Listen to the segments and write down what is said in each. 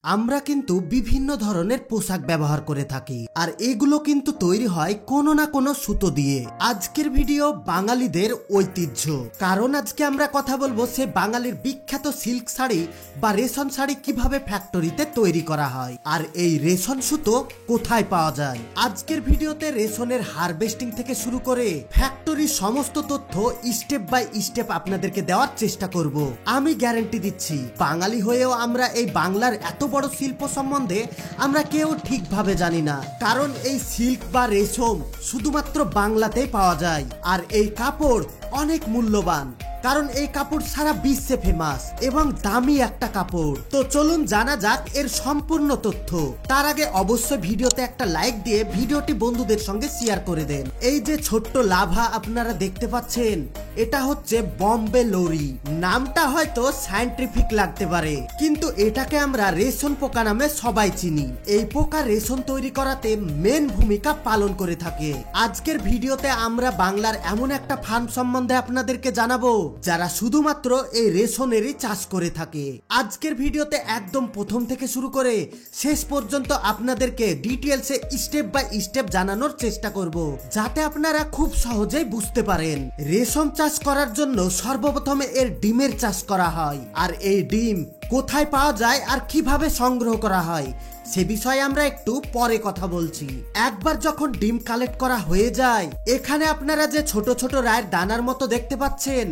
আমরা কিন্তু বিভিন্ন ধরনের পোশাক ব্যবহার করে থাকি আর এগুলো কিন্তু তৈরি হয় কোনো না কোনো সুতো দিয়ে। আজকের ভিডিও বাঙালিদের ঐতিহ্য, কারণ আজকে আমরা কথা বলবো সে বাঙালির বিখ্যাত সিল্ক শাড়ি বা রেশম শাড়ি কিভাবে ফ্যাক্টরিতে তৈরি করা হয় আর এই রেশম সুতো কোথায় পাওয়া যায়। আজকের ভিডিওতে রেশমের হারভেস্টিং থেকে শুরু করে ফ্যাক্টরির সমস্ত তথ্য স্টেপ বাই স্টেপ আপনাদেরকে দেওয়ার চেষ্টা করব। আমি গ্যারান্টি দিচ্ছি বাঙালি হয়েও আমরা এই বাংলার এত বড় শিল্প সম্বন্ধে আমরা কেউ ঠিকভাবে জানি না, কারণ এই সিল্ক বা রেশম শুধুমাত্র বাংলাতেই পাওয়া যায় আর এই কাপড় অনেক মূল্যবান, কারণ এই কাপড় সারা বিশ্বে ফেমাস এবং দামি একটা কাপড়। তো চলুন জানা যাক এর সম্পূর্ণ তথ্য। তার আগে অবশ্যই ভিডিওতে একটা লাইক দিয়ে ভিডিওটি বন্ধুদের সঙ্গে শেয়ার করে দেন। এই যে ছোট্ট লাভা আপনারা দেখতে পাচ্ছেন, এটা হচ্ছে বম্বে লোরি। নামটা হয়তো সায়েন্টিফিক লাগতে পারে, কিন্তু এটাকে আমরা রেশম পোকা নামে সবাই চিনি। এই পোকা রেশম তৈরি করাতে মেন ভূমিকা পালন করে থাকে। আজকের ভিডিওতে আমরা বাংলার এমন একটা ফার্ম সম্বন্ধে আপনাদেরকে জানাবো যারা শুধুমাত্র এই রেশমেরই চাষ করে থাকে। আজকের ভিডিওতে একদম প্রথম থেকে শুরু করে শেষ পর্যন্ত আপনাদেরকে ডিটেইলসে স্টেপ বাই স্টেপ জানানোর চেষ্টা করব, যাতে আপনারা খুব সহজেই বুঝতে পারেন। রেশম চাষ করার জন্য সর্বপ্রথমে এর ডিমের চাষ করা হয়, আর এই ডিম কোথায় পাওয়া যায় আর কিভাবে সংগ্রহ করা হয় সে বিষয়ে আমরা একটু পরে কথা বলছি। একবার যখন ডিম কালেক্ট করা হয়ে যায়, এখানে আপনারা যে ছোট ছোট রায়ের দানার মতো দেখতে পাচ্ছেন,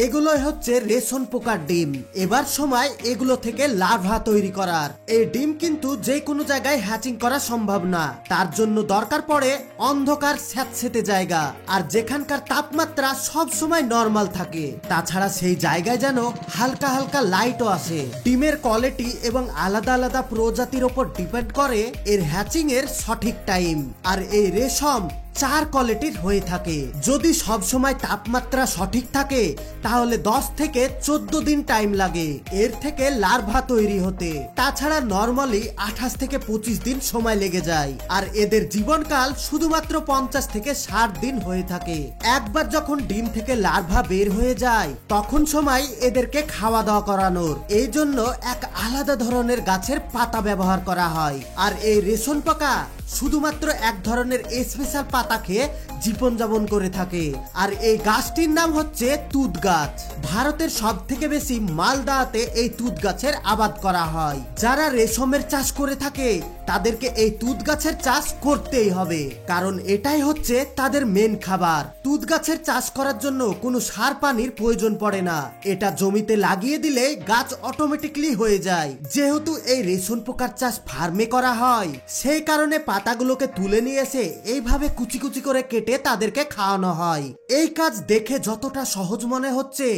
এগুলোই হচ্ছে রেশম পোকার ডিম। এবার সময় এগুলো থেকে লার্ভা তৈরি করার। এই ডিম কিন্তু যে কোনো জায়গায় হ্যাচিং করা সম্ভব না, তার জন্য দরকার পড়ে অন্ধকার স্যাঁতসেঁতে জায়গা, আর যেখানকার তাপমাত্রা সব সময় নরমাল থাকে। তাছাড়া সেই জায়গায় যেন হালকা হালকা লাইটও আসে। ডিমের কোয়ালিটি এবং আলাদা আলাদা প্রজাতির উপর ডিপেন্ড করে এর হ্যাচিং এর সঠিক টাইম। আর এই রেশম চার কোয়ালিটির হয়ে থাকে। যদি সব সময় তাপমাত্রা সঠিক থাকে তাহলে 10 থেকে 14 দিন টাইম লাগে এর থেকে লার্ভা তৈরি হতে। তাছাড়া নরমালি 28 থেকে 25 দিন সময় লেগে যায়, আর এদের জীবনকাল শুধুমাত্র 50 থেকে 60 দিন হয়ে থাকে। একবার যখন ডিম থেকে লার্ভা বের হয়ে যায়, তখন সময় এদেরকে খাওয়া দাওয়া করানোর। এই জন্য এক আলাদা ধরনের গাছের পাতা ব্যবহার করা হয়, আর এই রেশম পোকা শুধুমাত্র এক ধরনের স্পেশাল পাতা খেয়ে জীবন যাপন করে থাকে, আর এই গাছটির নাম হচ্ছে তুঁত গাছ। ভারতের সব থেকে বেশি মালদাতে এই তুঁত গাছের আবাদ করা হয়। যারা রেশমের চাষ করে থাকে তাদেরকে এই তুঁত গাছের চাষ করতেই হবে, কারণ এটাই হচ্ছে তাদের মেন খাবার। তুঁত গাছের চাষ করার জন্য কোনো সার পানির প্রয়োজন পড়ে না, এটা জমিতে লাগিয়ে দিলে গাছ অটোমেটিকলি হয়ে যায়। যেহেতু এই রেশম পোকার চাষ ফার্মে করা হয়, সেই কারণে পাতাগুলোকে তুলে নিয়ে এসে এইভাবে কুচি কুচি করে কেটে তাদেরকে খাওয়ানো হয়। এই কাজ দেখে যতটা সহজ মনে হচ্ছে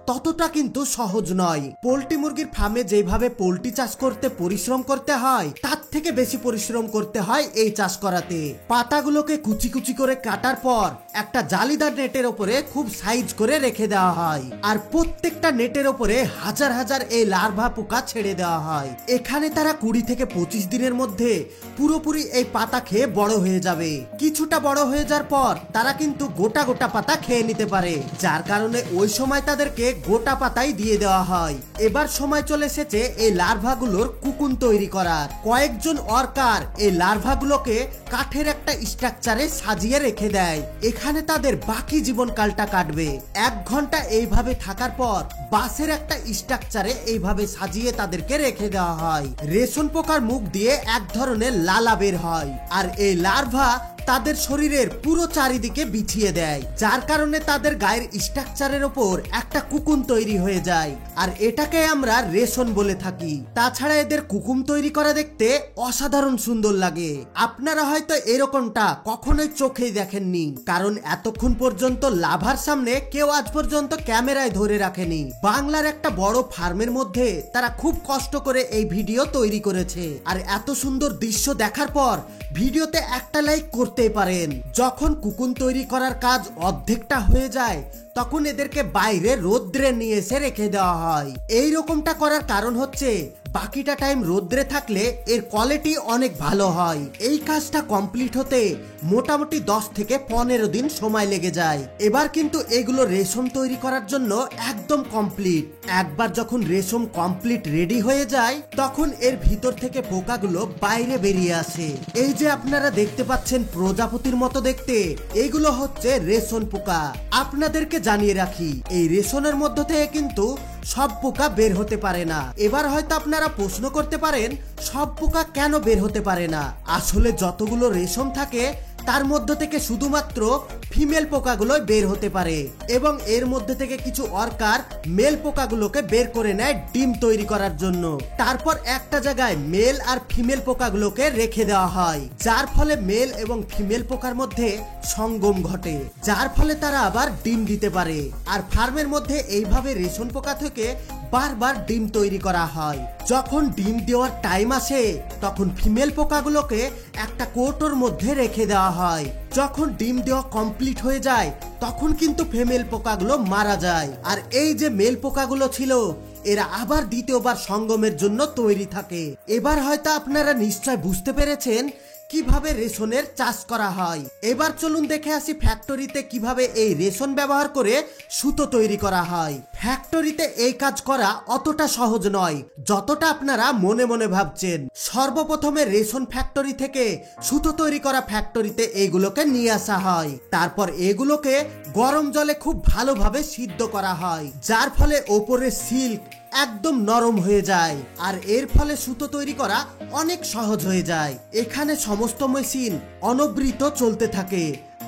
ততটা কিন্তু সহজ নয়। পোল্ট্রি মুরগির ফার্মে যেভাবে পোল্ট্রি চাষ করতে পরিশ্রম করতে হয়, তার থেকে বেশি পরিশ্রম করতে হয় এই চাষ করাতে। পাতাগুলোকে কুচি কুচি করে কাটার পর একটা জালিদার নেটের উপরে খুব সাইজ করে রেখে দেওয়া হয়, আর প্রত্যেকটা নেটের উপরে হাজার হাজার এই লার্ভা পোকা ছেড়ে দেওয়া হয়। এখানে তারা 20 থেকে 25 দিনের মধ্যে পুরোপুরি এই পাতা খেয়ে বড় হয়ে যাবে। কিছুটা বড় হয়ে যাওয়ার পর তারা কিন্তু গোটা গোটা পাতা খেয়ে নিতে পারে, যার কারণে ওই সময় তাদেরকে গোটা পাতাই দিয়ে দেওয়া হয়। এবার সময় চলে এসেছে এই লার্ভাগুলোর কুকুন তৈরি করার। কয়েকজন ওয়ার্কার এই লার্ভাগুলোকে কাঠের একটা স্ট্রাকচারে সাজিয়ে রেখে দেয়। এখানে তাদের বাকি জীবনকালটা কাটবে। 1 ঘন্টা এইভাবে থাকার পর বাঁশের একটা স্ট্রাকচারে এইভাবে সাজিয়ে তাদেরকে রেখে দেওয়া হয়। রেশম পোকার মুখ দিয়ে এক ধরনের লালা বের হয়, আর এই লার্ভা তাদের শরীরের পুরো চারিদিকে বিছিয়ে দেয়, যার কারণে তাদের গায়ের স্ট্রাকচারের ওপর একটা কুকুন তৈরি হয়ে যায়, আর এটাকে আমরা রেশম বলে থাকি। তাছাড়া এদের কুকুম তৈরি করা দেখতে অসাধারণ সুন্দর লাগে। আপনারা হয়তো এরকমটা কখনোই চোখেই দেখেননি, কারণ এতক্ষণ পর্যন্ত লাভার সামনে কেউ আজ পর্যন্ত ক্যামেরায় ধরে রাখেনি। বাংলার একটা বড় ফার্মের মধ্যে তারা খুব কষ্ট করে এই ভিডিও তৈরি করেছে, আর এত সুন্দর দৃশ্য দেখার পর ভিডিওতে একটা লাইক করতেই পারেন। যখন কুকুন তৈরি করার কাজ অর্ধেকটা হয়ে যায়, তখন এদেরকে বাইরে রোদ্রে নিয়ে এসে রেখে দেওয়া হয়। এই রকমটা করার কারণ হচ্ছে বাকিটা টাইম রোদ্রে থাকলে এর কোয়ালিটি অনেক ভালো হয়। এই কাজটা কমপ্লিট হতে মোটামুটি 10 থেকে 15 দিন সময় লেগে যায়। এবার কিন্তু এগুলো রেশম তৈরি করার জন্য একদম কমপ্লিট। একবার যখন রেশম কমপ্লিট রেডি হয়ে যায় তখন এর ভিতর থেকে পোকাগুলো বাইরে বেরিয়ে আসে। এই যে আপনারা দেখতে পাচ্ছেন প্রজাপতির মতো দেখতে, এগুলো হচ্ছে রেশম পোকা। আপনাদেরকে জানিয়ে রাখি, এই রেশমের মধ্য থেকে কিন্তু সব পোকা বের হতে পারে না। এবার হয়তো আপনারা প্রশ্ন করতে পারেন সব পোকা কেন বের হতে পারে না। আসলে যতগুলো রেশম থাকে তার মধ্যে থেকে শুধুমাত্র ফিমেল পোকাগুলো বের হতে পারে এবং এর মধ্যে থেকে কিছু ওয়ার্কার মেল পোকাগুলোকে বের করে নেয় ডিম তৈরি করার জন্য। তারপর একটা জায়গায় মেল আর ফিমেল পোকাগুলোকে রেখে দেওয়া হয়, যার ফলে মেল এবং ফিমেল পোকার মধ্যে সঙ্গম ঘটে, যার ফলে তারা আবার ডিম দিতে পারে। আর ফার্মের মধ্যে এইভাবে রেশম পোকা থেকে বারবার ডিম তৈরি করা হয়। যখন ডিম দেওয়ার টাইম আসে তখন ফিমেল পোকাগুলোকে একটা কৌটোর মধ্যে রেখে দেওয়া হয়। যখন ডিম দেওয়া কমপ্লিট হয়ে যায় তখন কিন্তু ফিমেল পোকাগুলো মারা যায়। আর এই যে মেল পোকাগুলো ছিল এরা আবার দ্বিতীয়বার সঙ্গমের জন্য তৈরি থাকে। এবার হয়তো আপনারা নিশ্চয় বুঝতে পেরেছেন কিভাবে রেশমের চাষ করা হয়। এবার চলুন দেখে আসি ফ্যাক্টরিতে কিভাবে এই রেশম ব্যবহার করে সুতো তৈরি করা হয়। ফ্যাক্টরিতে এই কাজ করা অতটা সহজ নয় যতটা আপনারা মনে মনে ভাবছেন। সর্বপ্রথমে রেশম ফ্যাক্টরি থেকে সুতো তৈরি করা ফ্যাক্টরিতে এগুলোকে নিয়ে আসা হয়। তারপর এগুলোকে গরম জলে খুব ভালোভাবে সিদ্ধ করা হয়, যার ফলে ওপরের সিল্ক একদম নরম হয়ে যায় আর এর ফলে সুতো তৈরি করা অনেক সহজ হয়ে যায়। এখানে সমস্ত মেশিন অনবরত চলতে থাকে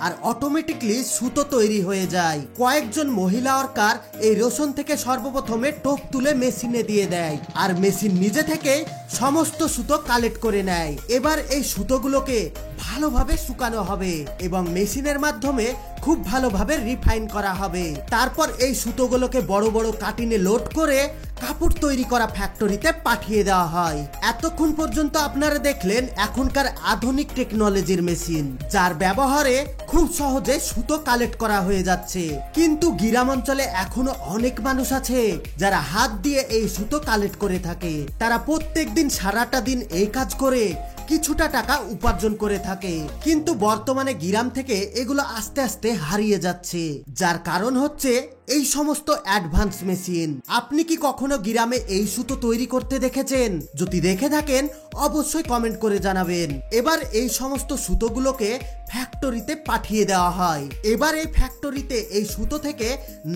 আর অটোমেটিকলি সুতো তৈরি হয়ে যায়। কয়েকজন মহিলা ওয়ার্কার এই রেশম থেকে সর্বপ্রথমে টোপ তুলে মেশিনে দিয়ে দেয় আর মেশিন নিজে থেকে সমস্ত সুতো কালেক্ট করে নেয়। এবার এই সুতোগুলোকে ভালোভাবে শুকানো হবে এবং মেশিনের মাধ্যমে খুব ভালোভাবে রিফাইন করা হবে। তারপর এই সুতোগুলোকে বড় বড় কাটিনে লোড করে কাপড় তৈরি করা ফ্যাক্টরিতে পাঠিয়ে দেওয়া হয়। এতক্ষণ পর্যন্ত আপনারা দেখলেন এখনকার আধুনিক টেকনোলজির মেশিন, যার ব্যবহারে খুব সহজে সুতো কালেক্ট করা হয়ে যাচ্ছে। কিন্তু গ্রাম অঞ্চলে এখনো অনেক মানুষ আছে যারা হাত দিয়ে এই সুতো কালেক্ট করে থাকে। তারা প্রত্যেকদিন সারাটা দিন এই কাজ করে কিছুটা টাকা উপার্জন করে থাকে। কিন্তু বর্তমানে গ্রাম থেকে এগুলো আস্তে আস্তে হারিয়ে যাচ্ছে, যার কারণ হচ্ছে এই সমস্ত অ্যাডভান্স মেশিন। আপনি কি কখনো গ্রামে এই সুতো তৈরি করতে দেখেছেন? যদি দেখে থাকেন অবশ্যই কমেন্ট করে জানাবেন। এবার এই সমস্ত সুতোগুলোকে ফ্যাক্টরিতে পাঠিয়ে দেওয়া হয়। এবার এই ফ্যাক্টরিতে এই সুতো থেকে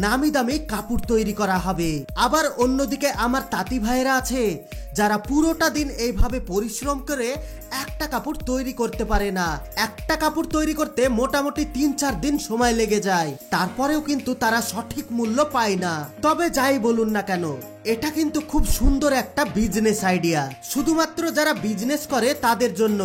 নামি দামি কাপড় তৈরি করা হবে। আবার অন্যদিকে আমার তাঁতি ভাইয়েরা আছে যারা পুরোটা দিন এইভাবে পরিশ্রম করে একটা কাপড় তৈরি করতে পারে না। একটা কাপড় তৈরি করতে মোটামুটি 3-4 দিন সময় লেগে যায়, তারপরেও কিন্তু তারা সঠিক মূল্য পায় না। তবে যাই বলুন না কেন, এটা কিন্তু খুব সুন্দর একটা বিজনেস আইডিয়া। শুধুমাত্র যারা বিজনেস করে তাদের জন্য,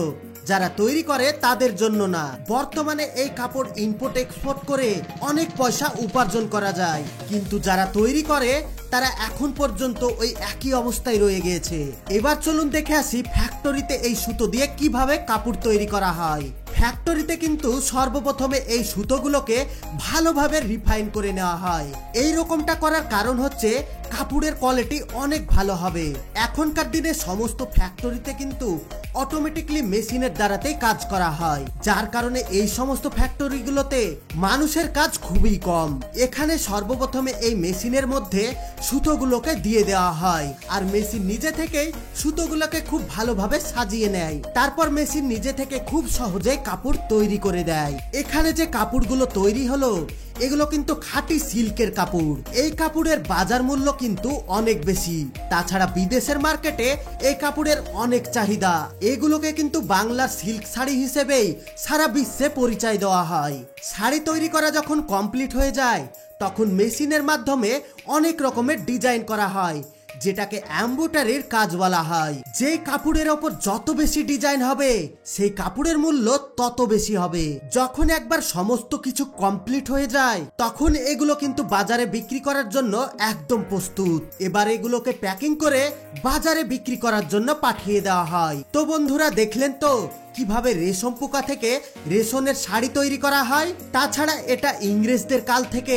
যারা তৈরি করে তাদের জন্য না। বর্তমানে এই কাপড় ইম্পোর্ট এক্সপোর্ট করে অনেক পয়সা উপার্জন করা যায়, কিন্তু যারা তৈরি করে তারা এখন পর্যন্ত ওই একই অবস্থায় রয়ে গিয়েছে। এবার চলুন দেখে আসি ফ্যাক্টরিতে এই সুতো দিয়ে কিভাবে কাপড় তৈরি করা হয়। ফ্যাক্টরিতে কিন্তু সর্বপ্রথমে এই সুতোগুলোকে ভালোভাবে রিফাইন করে নেওয়া হয়। এই রকমটা করার কারণ হচ্ছে কাপড়ের কোয়ালিটি অনেক ভালো হবে। এখনকার দিনে সমস্ত ফ্যাক্টরিতে কিন্তু অটোমেটিকলি মেশিনের দ্বারাতেই কাজ করা হয়, যার কারণে এই সমস্ত ফ্যাক্টরিগুলোতে মানুষের কাজ খুবই কম। এখানে সর্বপ্রথমে এই মেশিনের মধ্যে সুতোগুলোকে দিয়ে দেওয়া হয় আর মেশিন নিজে থেকেই সুতোগুলোকে খুব ভালোভাবে সাজিয়ে নেয়। তারপর মেশিন নিজে থেকে খুব সহজে কাপড় তৈরি করে দেয়। এখানে যে কাপড়গুলো তৈরি হলো এগুলো কিন্তু খাঁটি সিল্কের কাপড়। এই কাপড়ের বাজার মূল্য কিন্তু অনেক বেশি। তাছাড়া বিদেশের মার্কেটে এই কাপড়ের অনেক চাহিদা। এগুলোকে কিন্তু বাংলার সিল্ক শাড়ি হিসেবেই সারা বিশ্বে পরিচয় দেওয়া হয়। শাড়ি তৈরি করা যখন কমপ্লিট হয়ে যায় তখন মেশিনের মাধ্যমে অনেক রকমের ডিজাইন করা হয়, যেটাকে এমব্রয়ডারির কাজ বলা হয়। যে কাপড়ের ওপর যত বেশি ডিজাইন হবে সেই কাপড়ের মূল্য তত বেশি হবে। যখন একবার সমস্ত কিছু কমপ্লিট হয়ে যায় তখন এগুলো কিন্তু বাজারে বিক্রি করার জন্য একদম প্রস্তুত। এবার এগুলোকে প্যাকিং করে বাজারে বিক্রি করার জন্য পাঠিয়ে দেওয়া হয়। তো বন্ধুরা দেখলেন তো কিভাবে রেশম পোকা থেকে রেশমের শাড়ি তৈরি করা হয়। তাছাড়া এটা ইংরেজদের কাল থেকে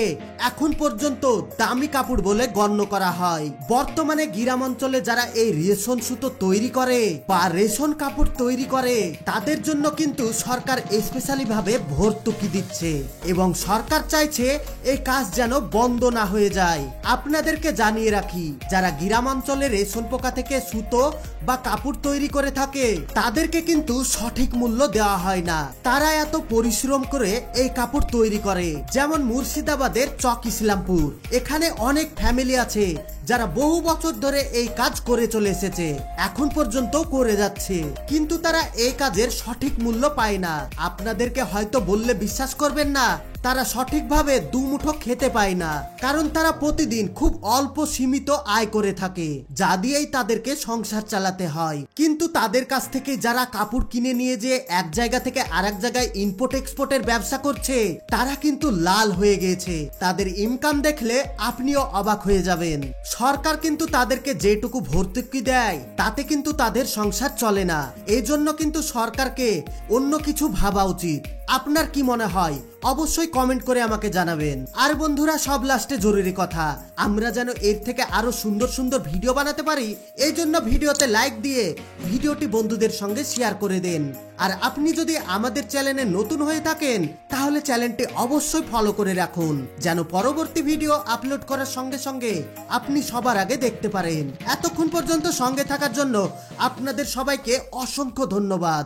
এখন পর্যন্ত দামি কাপড় বলে গণ্য করা হয়। বর্তমানে গ্রাম অঞ্চলে যারা এই রেশম সুতো তৈরি করে বা রেশম কাপড় তৈরি করে তাদের জন্য কিন্তু সরকার স্পেশালি ভাবে ভর্তুকি দিচ্ছে এবং সরকার চাইছে এই কাজ যেন বন্ধ না হয়ে যায়। আপনাদেরকে জানিয়ে রাখি, যারা গ্রাম অঞ্চলে রেশম পোকা থেকে সুতো বা কাপড় তৈরি করে থাকে তাদেরকে কিন্তু সঠিক মূল্য দেওয়া হয় না। তারা এত পরিশ্রম করে এই কাপড় তৈরি করে। যেমন মুর্শিদাবাদের চক ইসলামপুর, এখানে অনেক ফ্যামিলি আছে যারা বহু বছর ধরে এই কাজ করে চলে এসেছে, এখন পর্যন্ত করে যাচ্ছে, কিন্তু তারা এই কাজের সঠিক মূল্য পায় না। আপনাদেরকে হয়তো বললে বিশ্বাস করবেন না, তারা সঠিকভাবে দুমুঠো খেতে পায় না, কারণ তারা প্রতিদিন খুব অল্প সীমিত আয় করে থাকে, যা দিয়েই তাদেরকে সংসার চালাতে হয়। কিন্তু তাদের কাছ থেকে যারা কাপড় কিনে নিয়ে যে এক জায়গা থেকে আরেক জায়গায় ইম্পোর্ট এক্সপোর্টের ব্যবসা করছে তারা কিন্তু লাল হয়ে গেছে। তাদের ইনকাম দেখলে আপনিও অবাক হয়ে যাবেন। সরকার কিন্তু তাদেরকে যেটুকু ভর্তুকি দেয় তাতে কিন্তু তাদের সংসার চলে না। এই জন্য কিন্তু সরকারকে অন্য কিছু ভাবা উচিত। আপনার কি মনে হয় অবশ্যই কমেন্ট করে আমাকে জানাবেন। আর বন্ধুরা, সব লাস্টে জরুরি কথা, আমরা যেন এর থেকে আরো সুন্দর সুন্দর ভিডিও বানাতে পারি, এই জন্য ভিডিওতে লাইক দিয়ে ভিডিওটি বন্ধুদের সঙ্গে শেয়ার করে দেন। আর আপনি যদি আমাদের চ্যানেলে নতুন হয়ে থাকেন তাহলে চ্যানেলটি অবশ্যই ফলো করে রাখুন, যেন পরবর্তী ভিডিও আপলোড করার সঙ্গে সঙ্গে আপনি সবার আগে দেখতে পারেন। এতক্ষণ পর্যন্ত সঙ্গে থাকার জন্য আপনাদের সবাইকে অসংখ্য ধন্যবাদ।